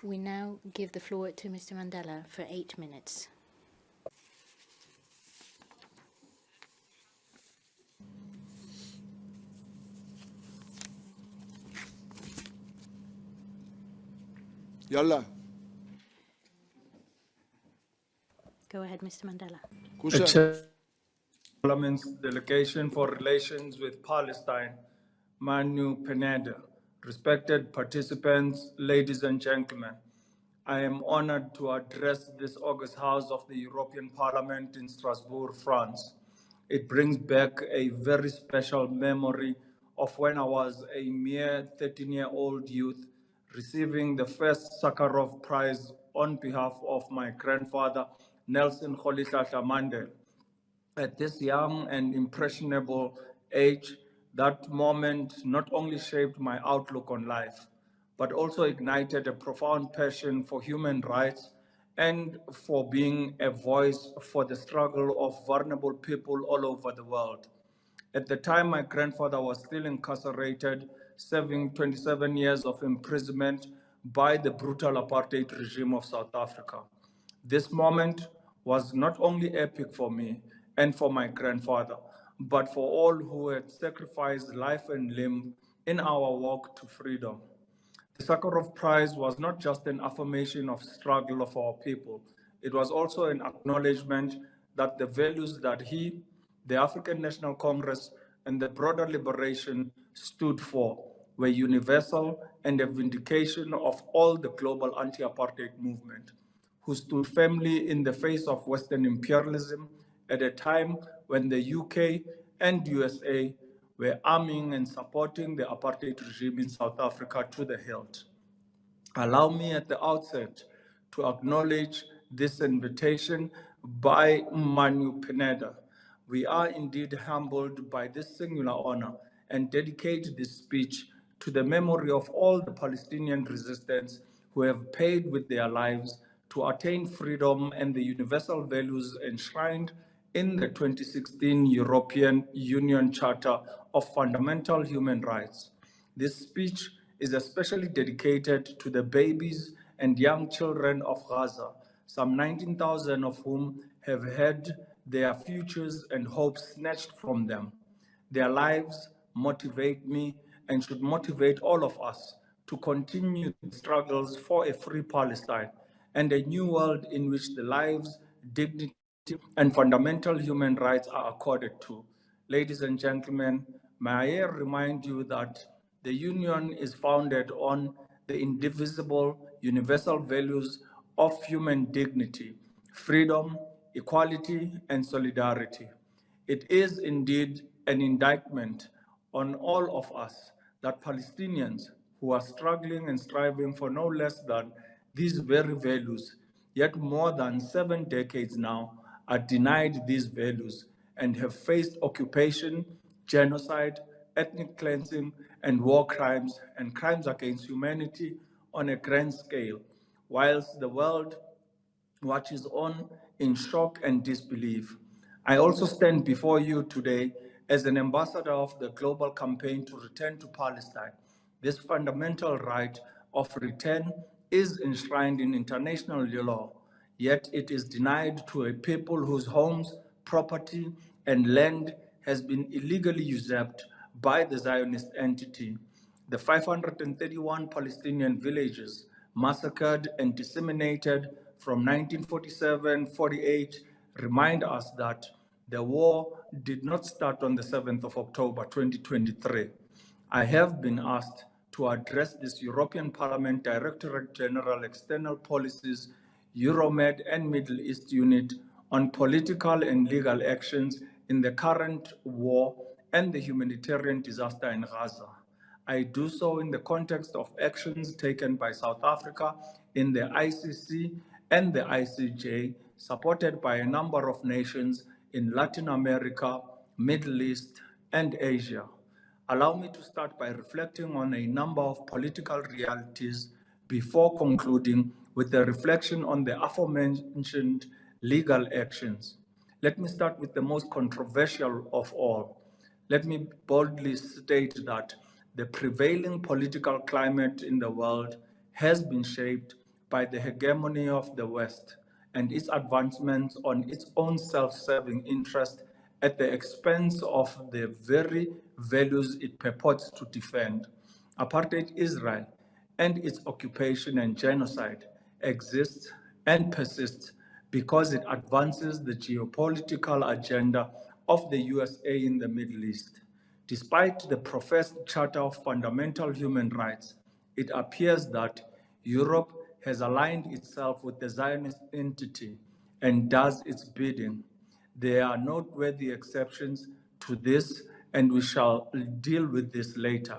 We now give the floor to Mr. Mandela for 8 minutes. Yalla. Go ahead, Mr. Mandela. Parliament's Delegation for Relations with Palestine, Manu Pineda. Respected participants, ladies and gentlemen, I am honored to address this August House of the European Parliament in Strasbourg, France. It brings back a very special memory of when I was a mere 13-year-old youth receiving the first Sakharov Prize on behalf of my grandfather, Nelson Rolihlahla Mandela. At this young and impressionable age, that moment not only shaped my outlook on life, but also ignited a profound passion for human rights and for being a voice for the struggle of vulnerable people all over the world. At the time, my grandfather was still incarcerated, serving 27 years of imprisonment by the brutal apartheid regime of South Africa. This moment was not only epic for me and for my grandfather, but for all who had sacrificed life and limb in our walk to freedom. The Sakharov Prize was not just an affirmation of struggle of our people, it was also an acknowledgement that the values that he, the African National Congress, and the broader liberation stood for were universal and a vindication of all the global anti-apartheid movement, who stood firmly in the face of Western imperialism at a time when the UK and USA were arming and supporting the apartheid regime in South Africa to the hilt. Allow me at the outset to acknowledge this invitation by Manu Pineda. We are indeed humbled by this singular honor and dedicate this speech to the memory of all the Palestinian resistance who have paid with their lives to attain freedom and the universal values enshrined in the 2016 European Union Charter of Fundamental Human Rights. This speech is especially dedicated to the babies and young children of Gaza, some 19,000 of whom have had their futures and hopes snatched from them. Their lives motivate me and should motivate all of us to continue the struggles for a free Palestine and a new world in which the lives, dignity, and fundamental human rights are accorded to. Ladies and gentlemen, may I remind you that the Union is founded on the indivisible, universal values of human dignity, freedom, equality, and solidarity. It is indeed an indictment on all of us that Palestinians who are struggling and striving for no less than these very values, yet more than 7 decades now, are denied these values and have faced occupation, genocide, ethnic cleansing, and war crimes and crimes against humanity on a grand scale, whilst the world watches on in shock and disbelief. I also stand before you today as an ambassador of the global campaign to return to Palestine. This fundamental right of return is enshrined in international law, yet it is denied to a people whose homes, property, and land has been illegally usurped by the Zionist entity. The 531 Palestinian villages massacred and disseminated from 1947-48 remind us that the war did not start on the 7th of October 2023. I have been asked to address this European Parliament Directorate General External Policies, Euromed and Middle East Unit on political and legal actions in the current war and the humanitarian disaster in Gaza. I do so in the context of actions taken by South Africa in the ICC and the ICJ, supported by a number of nations in Latin America, Middle East, and Asia. Allow me to start by reflecting on a number of political realities before concluding with a reflection on the aforementioned legal actions. Let me start with the most controversial of all. Let me boldly state that the prevailing political climate in the world has been shaped by the hegemony of the West and its advancements on its own self-serving interest at the expense of the very values it purports to defend. Apartheid Israel and its occupation and genocide exists and persists because it advances the geopolitical agenda of the USA in the Middle East. Despite the professed Charter of Fundamental Human Rights, it appears that Europe has aligned itself with the Zionist entity and does its bidding. There are noteworthy exceptions to this, and we shall deal with this later.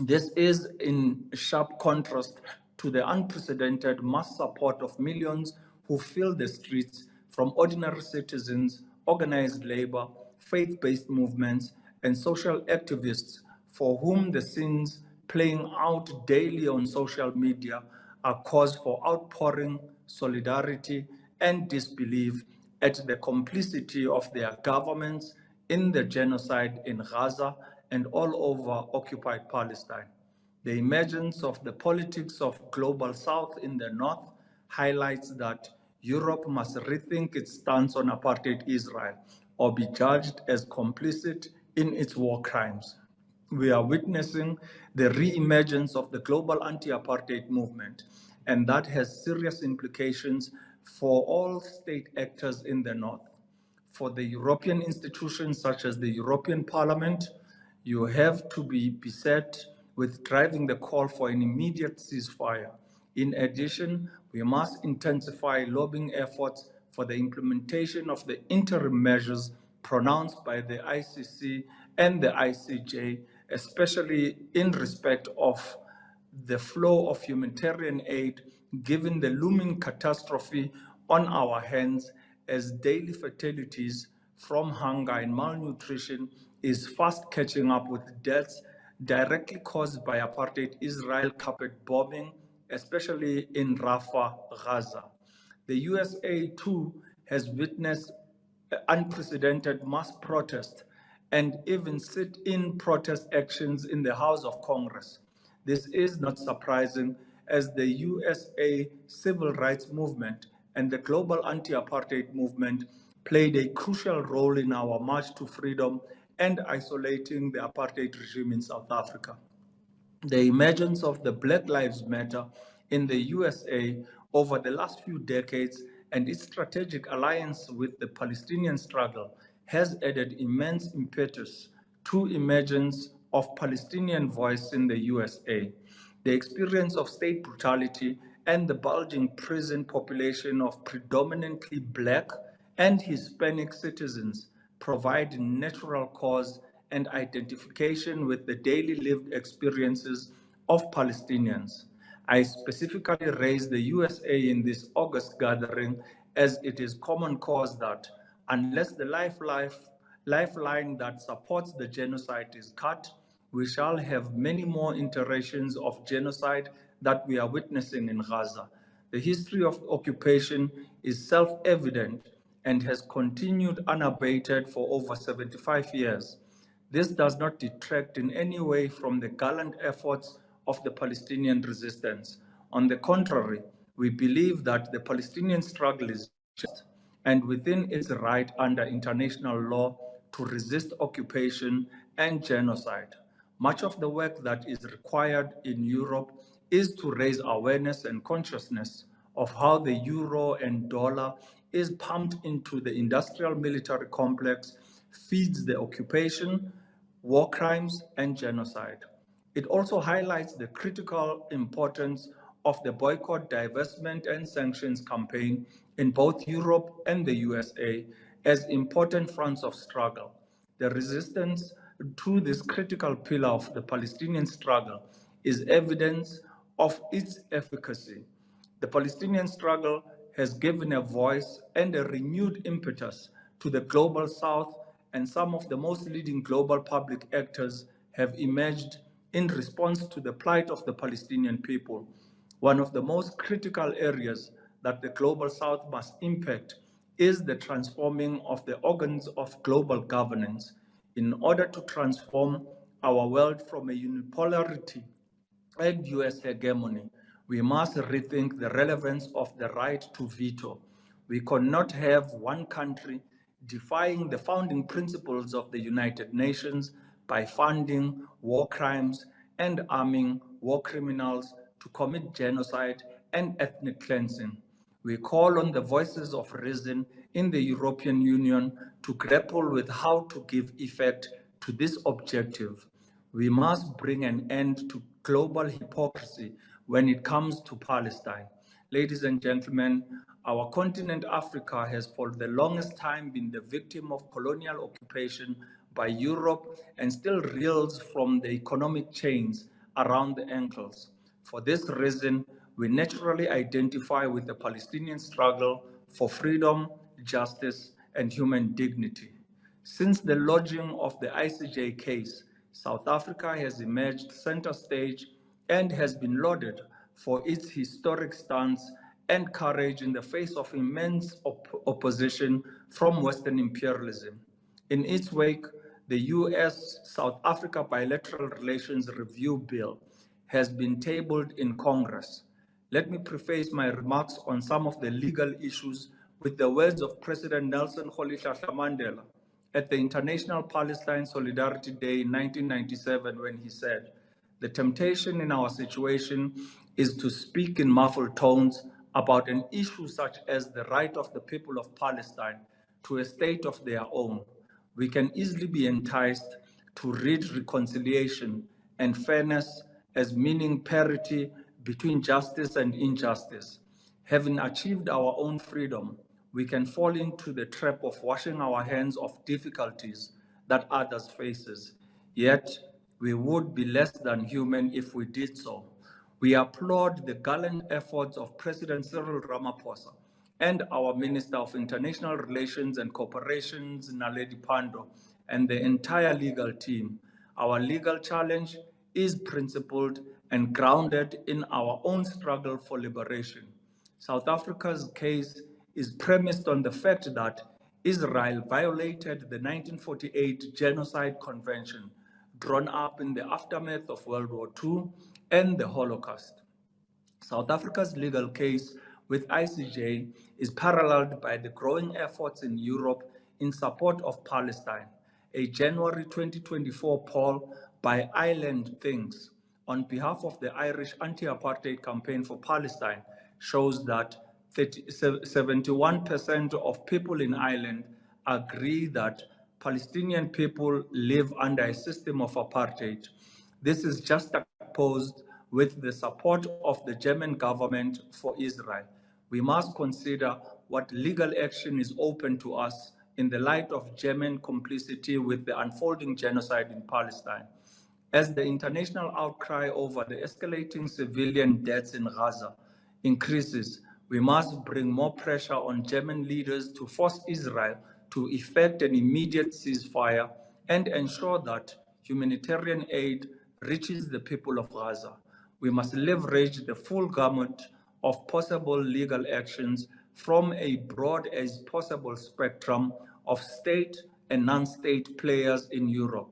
This is in sharp contrast to the unprecedented mass support of millions who fill the streets from ordinary citizens, organized labor, faith-based movements, and social activists for whom the scenes playing out daily on social media are cause for outpouring, solidarity, and disbelief at the complicity of their governments in the genocide in Gaza and all over occupied Palestine. The emergence of the politics of global South in the North highlights that Europe must rethink its stance on apartheid Israel or be judged as complicit in its war crimes. We are witnessing the re-emergence of the global anti-apartheid movement, and that has serious implications for all state actors in the North. For the European institutions such as the European Parliament, you have to be beset with driving the call for an immediate ceasefire. In addition, we must intensify lobbying efforts for the implementation of the interim measures pronounced by the ICC and the ICJ, especially in respect of the flow of humanitarian aid, given the looming catastrophe on our hands as daily fatalities from hunger and malnutrition is fast catching up with deaths directly caused by apartheid Israel carpet bombing, especially in Rafah, Gaza. The USA, too, has witnessed unprecedented mass protest and even sit-in protest actions in the House of Congress. This is not surprising, as the USA civil rights movement and the global anti-apartheid movement played a crucial role in our march to freedom and isolating the apartheid regime in South Africa. The emergence of the Black Lives Matter in the USA over the last few decades and its strategic alliance with the Palestinian struggle has added immense impetus to emergence of Palestinian voice in the USA. The experience of state brutality and the bulging prison population of predominantly Black and Hispanic citizens provide natural cause and identification with the daily lived experiences of Palestinians. I specifically raise the USA in this August gathering as it is common cause that unless the lifeline that supports the genocide is cut, we shall have many more iterations of genocide that we are witnessing in Gaza. The history of occupation is self-evident and has continued unabated for over 75 years. This does not detract in any way from the gallant efforts of the Palestinian resistance. On the contrary, we believe that the Palestinian struggle is just and within its right under international law to resist occupation and genocide. Much of the work that is required in Europe is to raise awareness and consciousness of how the euro and dollar is pumped into the industrial military complex, feeds the occupation, war crimes, and genocide. It also highlights the critical importance of the boycott, divestment, and sanctions campaign in both Europe and the USA as important fronts of struggle. The resistance to this critical pillar of the Palestinian struggle is evidence of its efficacy. The Palestinian struggle has given a voice and a renewed impetus to the global South, and some of the most leading global public actors have emerged in response to the plight of the Palestinian people. One of the most critical areas that the global South must impact is the transforming of the organs of global governance in order to transform our world from a unipolarity and US hegemony We must rethink the relevance of the right to veto. We cannot have one country defying the founding principles of the United Nations by funding war crimes and arming war criminals to commit genocide and ethnic cleansing. We call on the voices of reason in the European Union to grapple with how to give effect to this objective. We must bring an end to global hypocrisy when it comes to Palestine. Ladies and gentlemen, our continent, Africa, has for the longest time been the victim of colonial occupation by Europe and still reels from the economic chains around the ankles. For this reason, we naturally identify with the Palestinian struggle for freedom, justice, and human dignity. Since the lodging of the ICJ case, South Africa has emerged center stage and has been lauded for its historic stance and courage in the face of immense opposition from Western imperialism. In its wake, the US-South Africa Bilateral Relations Review Bill has been tabled in Congress. Let me preface my remarks on some of the legal issues with the words of President Nelson Rolihlahla Mandela at the International Palestine Solidarity Day in 1997 when he said, "The temptation in our situation is to speak in muffled tones about an issue such as the right of the people of Palestine to a state of their own. We can easily be enticed to read reconciliation and fairness as meaning parity between justice and injustice. Having achieved our own freedom, we can fall into the trap of washing our hands of difficulties that others faces. Yet, we would be less than human if we did so. We applaud the gallant efforts of President Cyril Ramaphosa and our Minister of International Relations and Cooperation, Naledi Pandor, and the entire legal team. Our legal challenge is principled and grounded in our own struggle for liberation. South Africa's case is premised on the fact that Israel violated the 1948 Genocide Convention, drawn up in the aftermath of World War II and the Holocaust. South Africa's legal case with ICJ is paralleled by the growing efforts in Europe in support of Palestine. A January 2024 poll by Ireland Thinks on behalf of the Irish Anti-Apartheid Campaign for Palestine shows that 71% of people in Ireland agree that Palestinian people live under a system of apartheid. This is juxtaposed with the support of the German government for Israel. We must consider what legal action is open to us in the light of German complicity with the unfolding genocide in Palestine. As the international outcry over the escalating civilian deaths in Gaza increases, we must bring more pressure on German leaders to force Israel to effect an immediate ceasefire and ensure that humanitarian aid reaches the people of Gaza. We must leverage the full gamut of possible legal actions from a broad as possible spectrum of state and non-state players in Europe.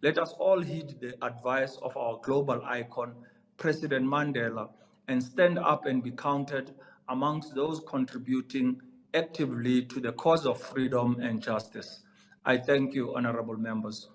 Let us all heed the advice of our global icon, President Mandela, and stand up and be counted amongst those contributing actively to the cause of freedom and justice. I thank you, honorable members.